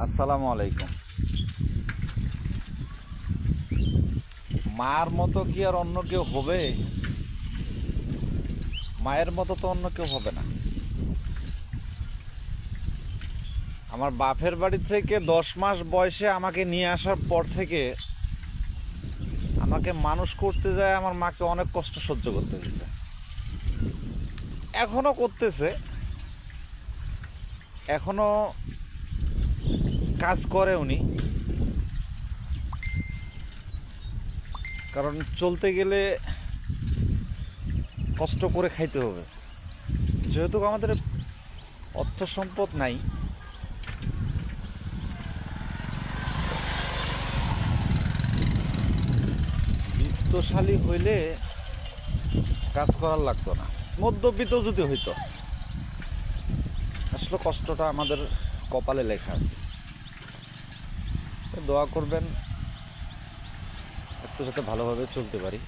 আসসালামু আলাইকুম। মার মতো কি আর অন্য কেউ হবে? মায়ের মতো তো অন্য কেউ হবে না। আমার বাপের বাড়ি থেকে 10 মাস বয়সে আমাকে নিয়ে আসার পর থেকে আমাকে মানুষ করতে যায় আমার মাকে অনেক কষ্ট সহ্য করতে হয়েছে, এখনো করতেছে, এখনো কাজ করে উনি। কারণ চলতে গেলে কষ্ট করে খাইতে হবে। যেহেতু আমাদের অর্থ সম্পদ নাই, বিত্তশালী হইলে কাজ করার লাগতো না, মধ্যবিত্ত যদি হইতো। আসলে কষ্টটা আমাদের কপালে লেখা আছে। তো দোয়া করবেন একটু যাতে ভালোভাবে চলতে পারি।